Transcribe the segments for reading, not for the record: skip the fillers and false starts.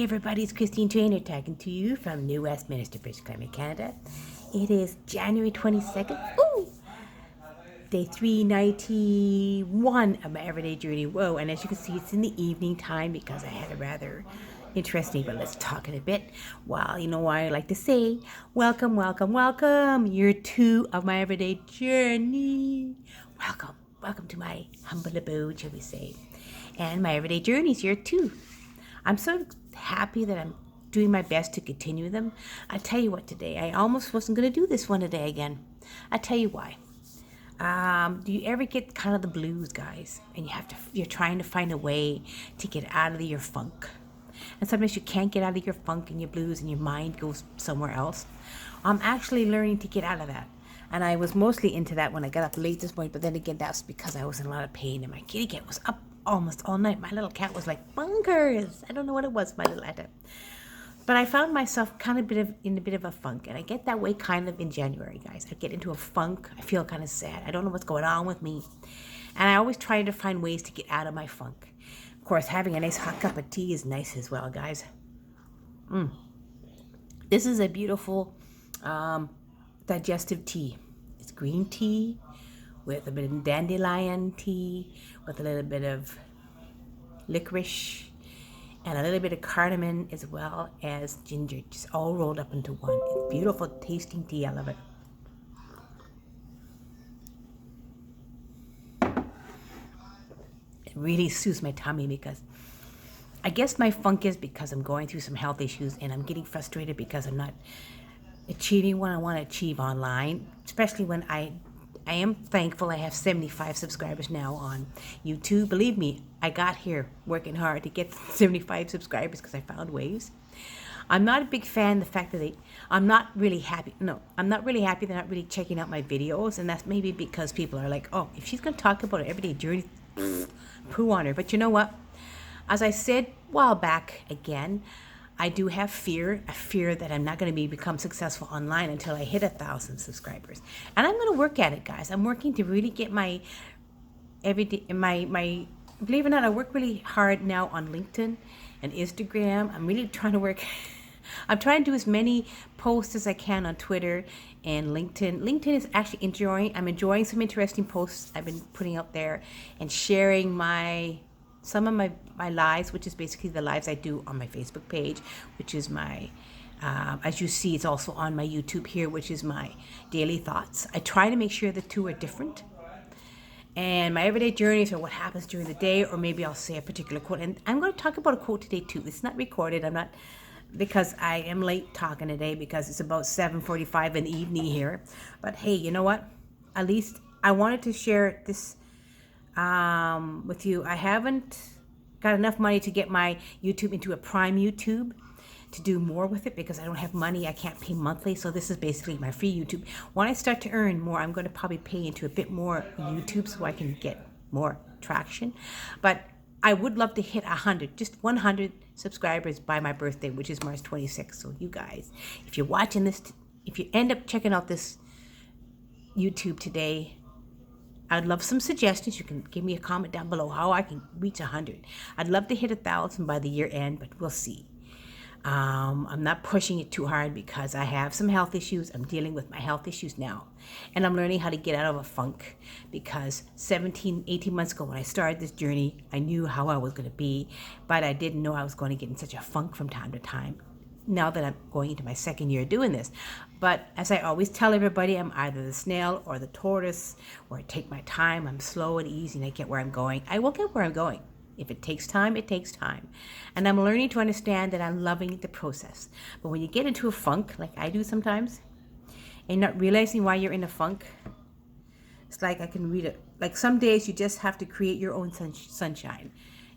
everybody, it's Christine Trainer talking to you from New Westminster, British Columbia, Canada. It is January 22nd, day 391 of my everyday journey. Whoa, and as you can see, it's in the evening time because I had a rather interesting, but let's talk in a bit. Well, you know what I like to say, welcome, welcome, welcome, year 2 of my everyday journey. Welcome to my humble abode, shall we say, and my everyday journeys, year 2. I'm so happy that I'm doing my best to continue them. I tell you what, today I almost wasn't going to do this one today again. I tell you why. Do you ever get kind of the blues, guys, and you're trying to find a way to get out of your funk, and sometimes you can't get out of your funk and your blues, and your mind goes somewhere else? I'm actually learning to get out of that. And I was mostly into that when I got up late this morning, but then again, that's because I was in a lot of pain and my kitty cat was up almost all night. My little cat was like bonkers. I don't know what it was, my little Etta. But I found myself kind of in a bit of a funk, and I get that way kind of in January, guys. I get into a funk. I feel kind of sad. I don't know what's going on with me, and I always try to find ways to get out of my funk. Of course, having a nice hot cup of tea is nice as well, guys. This is a beautiful digestive tea. It's green tea with a bit of dandelion tea, with a little bit of licorice, and a little bit of cardamom, as well as ginger, just all rolled up into one. It's beautiful tasting tea. I love it. It really soothes my tummy, because I guess my funk is because I'm going through some health issues and I'm getting frustrated because I'm not achieving what I want to achieve online, especially when I am thankful I have 75 subscribers now on YouTube. Believe me, I got here working hard to get 75 subscribers because I found ways. I'm not a big fan of the fact that I'm not really happy. No, I'm not really happy they're not really checking out my videos, and that's maybe because people are like, oh, if she's going to talk about her everyday journey, poo on her. But you know what? As I said a while back, again, I do have a fear that I'm not going to become successful online until I hit 1,000 subscribers. And I'm going to work at it, guys. I'm working to really get my everyday, believe it or not, I work really hard now on LinkedIn and Instagram. I'm really trying to work. I'm trying to do as many posts as I can on Twitter and LinkedIn. LinkedIn is actually I'm enjoying some interesting posts I've been putting out there and sharing some of my lives, which is basically the lives I do on my Facebook page, which is my, as you see, it's also on my YouTube here, which is my daily thoughts. I try to make sure the two are different. And my everyday journeys are what happens during the day, or maybe I'll say a particular quote. And I'm going to talk about a quote today too. It's not recorded. Because I am late talking today because it's about 7:45 in the evening here. But hey, you know what? At least I wanted to share this with you. I haven't got enough money to get my YouTube into a Prime YouTube to do more with it, because I don't have money. I can't pay monthly, so this is basically my free YouTube. When I start to earn more, I'm going to probably pay into a bit more YouTube so I can get more traction. But I would love to hit 100 subscribers by my birthday, which is March 26th. So you guys, if you're watching this, if you end up checking out this YouTube today, I'd love some suggestions. You can give me a comment down below how I can reach 100. I'd love to hit 1,000 by the year end, but we'll see. I'm not pushing it too hard because I have some health issues. I'm dealing with my health issues now, and I'm learning how to get out of a funk, because 18 months ago when I started this journey, I knew how I was going to be, but I didn't know I was going to get in such a funk from time to time. Now that I'm going into my second year doing this. But as I always tell everybody, I'm either the snail or the tortoise, where I take my time, I'm slow and easy, and I get where I'm going. I will get where I'm going. If it takes time, it takes time. And I'm learning to understand that I'm loving the process. But when you get into a funk, like I do sometimes, and not realizing why you're in a funk, it's like I can read it. Like some days you just have to create your own sunshine.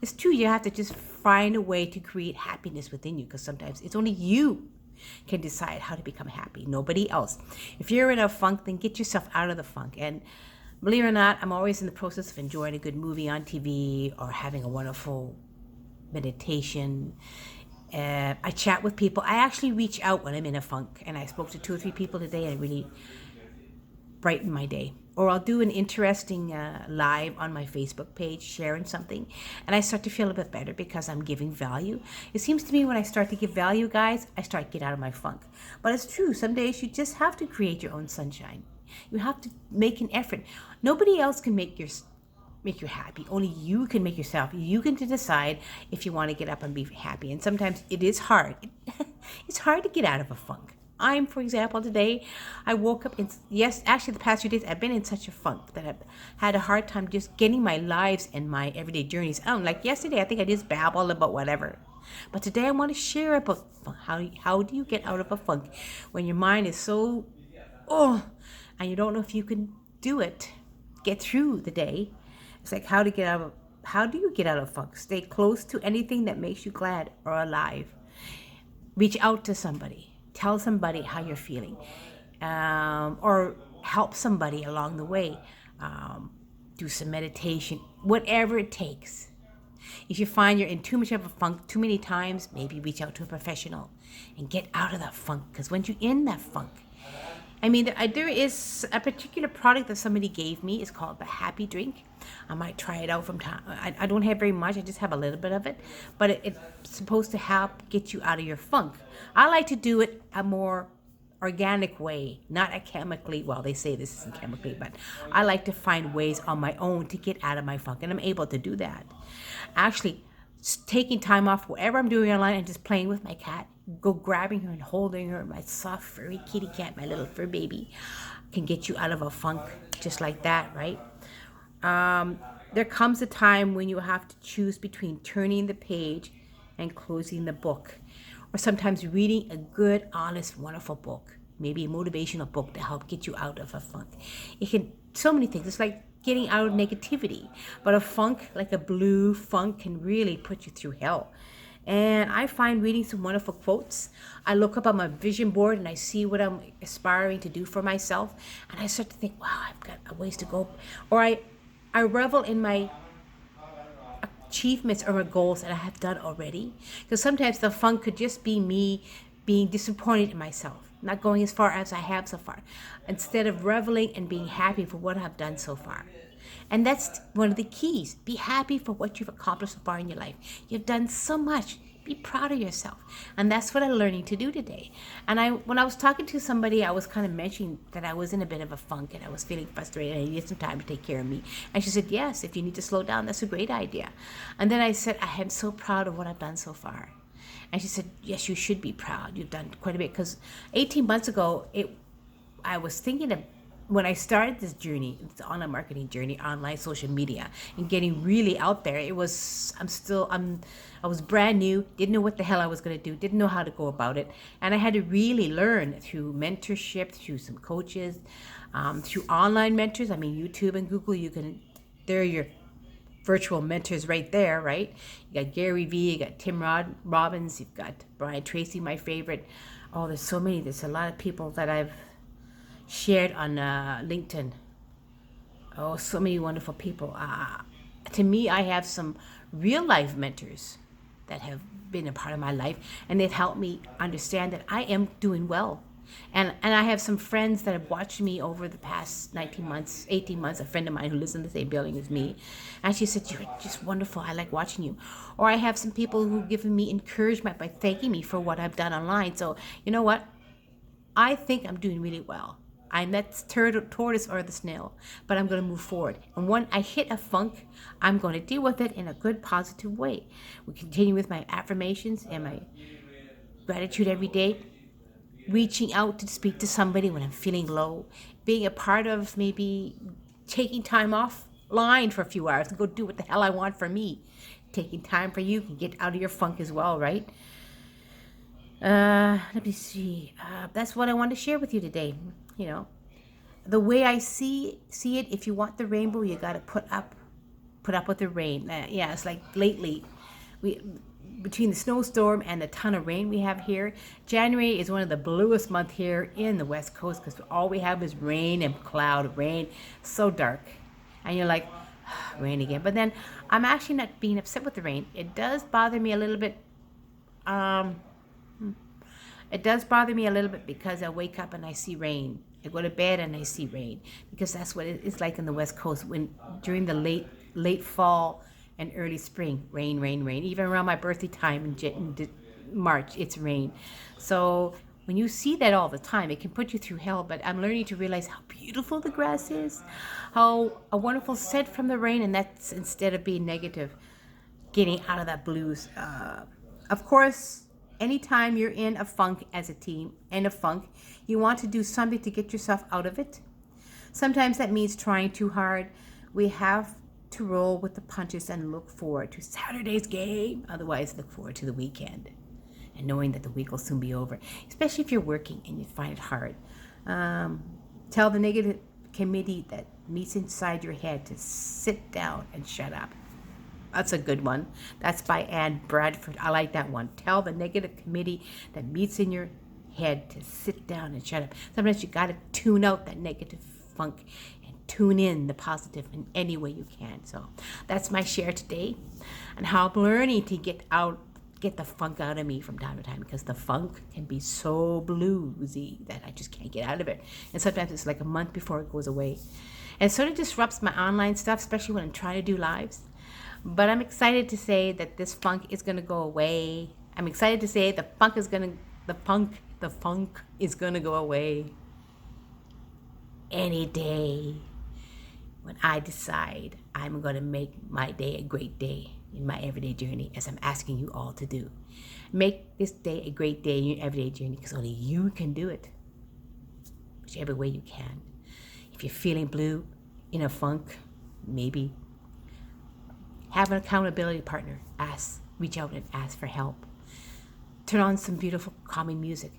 It's true, you have to just find a way to create happiness within you, because sometimes it's only you can decide how to become happy, nobody else. If you're in a funk, then get yourself out of the funk. And believe it or not, I'm always in the process of enjoying a good movie on TV or having a wonderful meditation. I chat with people. I actually reach out when I'm in a funk, and I spoke to 2 or 3 people today, and it really brightened my day. or I'll do an interesting live on my Facebook page sharing something, and I start to feel a bit better because I'm giving value. It seems to me when I start to give value, guys, I start to get out of my funk. But it's true, some days you just have to create your own sunshine. You have to make an effort. Nobody else can make you happy. Only you can make yourself. You can decide if you want to get up and be happy. And sometimes it is hard. It's hard to get out of a funk. For example, today, I woke up yes, actually the past few days, I've been in such a funk that I've had a hard time just getting my lives and my everyday journeys out. Like yesterday, I think I just babbled about whatever. But today I want to share about how do you get out of a funk when your mind is so, and you don't know if you can do it, get through the day. It's like how do you get out of funk? Stay close to anything that makes you glad or alive. Reach out to somebody. Tell somebody how you're feeling, or help somebody along the way. Do some meditation, whatever it takes. If you find you're in too much of a funk too many times, maybe reach out to a professional and get out of that funk. Because when you're in that funk, there is a particular product that somebody gave me. It's called the Happy Drink. I might try it out from time. I don't have very much. I just have a little bit of it. But it's supposed to help get you out of your funk. I like to do it a more organic way, not a chemically. Well, they say this isn't chemically, but I like to find ways on my own to get out of my funk. And I'm able to do that. Actually, taking time off whatever I'm doing online and just playing with my cat, go grabbing her and holding her, my soft furry kitty cat, my little fur baby, can get you out of a funk just like that, right? There comes a time when you have to choose between turning the page and closing the book, or sometimes reading a good, honest, wonderful book, maybe a motivational book to help get you out of a funk. It can, so many things. It's like getting out of negativity, but a funk, like a blue funk, can really put you through hell. And I find reading some wonderful quotes. I look up on my vision board and I see what I'm aspiring to do for myself, and I start to think, wow, I've got a ways to go. Or I revel in my achievements or my goals that I have done already. Because sometimes the funk could just be me being disappointed in myself, not going as far as I have so far, instead of reveling and being happy for what I've done so far. And that's one of the keys. Be happy for what you've accomplished so far in your life. You've done so much. Be proud of yourself. And that's what I'm learning to do today. And when I was talking to somebody, I was kind of mentioning that I was in a bit of a funk and I was feeling frustrated and I needed some time to take care of me. And she said, yes, if you need to slow down, that's a great idea. And then I said, I am so proud of what I've done so far. And she said, yes, you should be proud. You've done quite a bit. Because 18 months ago, I was thinking of, when I started this journey, it's online marketing journey, online social media, and getting really out there, I was brand new, didn't know what the hell I was going to do, didn't know how to go about it. And I had to really learn through mentorship, through some coaches, through online mentors. YouTube and Google, they're your virtual mentors right there, right? You got Gary Vee, you got Tim Robbins, you've got Brian Tracy, my favorite. Oh, there's so many. There's a lot of people that I've shared on LinkedIn. Oh, so many wonderful people. To me, I have some real life mentors that have been a part of my life, and they've helped me understand that I am doing well. And I have some friends that have watched me over the past 18 months, a friend of mine who lives in the same building as me. And she said, you're just wonderful. I like watching you. Or I have some people who've given me encouragement by thanking me for what I've done online. So, you know what? I think I'm doing really well. I'm that tortoise or the snail, but I'm going to move forward. And when I hit a funk, I'm going to deal with it in a good, positive way. We continue with my affirmations and my gratitude every day, reaching out to speak to somebody when I'm feeling low, being a part of maybe taking time offline for a few hours to go do what the hell I want for me. Taking time for you can get out of your funk as well, right? Let me see. That's what I want to share with you today. The way I see it, if you want the rainbow, you got to put up with the rain. It's like lately, between the snowstorm and the ton of rain we have here, January is one of the bluest months here in the West Coast because all we have is rain and cloud, rain, so dark. And you're like, rain again. But then I'm actually not being upset with the rain. It does bother me a little bit. It does bother me a little bit because I wake up and I see rain. I go to bed and I see rain, because that's what it's like in the West Coast when during the late fall and early spring, rain, rain, rain. Even around my birthday time in March, it's rain. So when you see that all the time, it can put you through hell. But I'm learning to realize how beautiful the grass is, how a wonderful scent from the rain, and that's instead of being negative, getting out of that blues. Of course, anytime you're in a funk as a team, in a funk, you want to do something to get yourself out of it. Sometimes that means trying too hard. We have to roll with the punches and look forward to Saturday's game. Otherwise, look forward to the weekend and knowing that the week will soon be over, especially if you're working and you find it hard. Tell the negative committee that meets inside your head to sit down and shut up. That's a good one. That's by Anne Bradford. I like that one. Tell the negative committee that meets in your head to sit down and shut up. Sometimes you got to tune out that negative funk and tune in the positive in any way you can. So that's my share today, and how I'm learning to get the funk out of me from time to time, because the funk can be so bluesy that I just can't get out of it. And sometimes it's like a month before it goes away. And it sort of disrupts my online stuff, especially when I'm trying to do lives. But I'm excited to say that this funk is going to go away. I'm excited to say the funk is going to go away any day when I decide I'm going to make my day a great day in my everyday journey, as I'm asking you all to do. Make this day a great day in your everyday journey, because only you can do it, whichever way you can. If you're feeling blue, in a funk, maybe have an accountability partner. Reach out and ask for help. Turn on some beautiful calming music.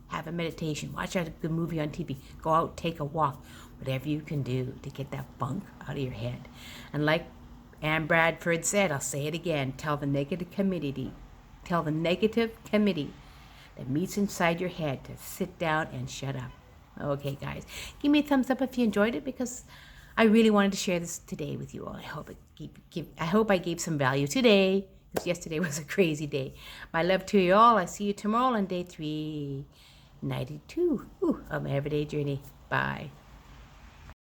Have a meditation. Watch a good movie on TV. Go out, take a walk. Whatever you can do to get that funk out of your head. And like Anne Bradford said, I'll say it again. Tell the negative committee that meets inside your head to sit down and shut up. Okay, guys, give me a thumbs up if you enjoyed it, because I really wanted to share this today with you all. I hope I gave some value today, because yesterday was a crazy day. My love to you all. I see you tomorrow on day 392 of my everyday journey. Bye.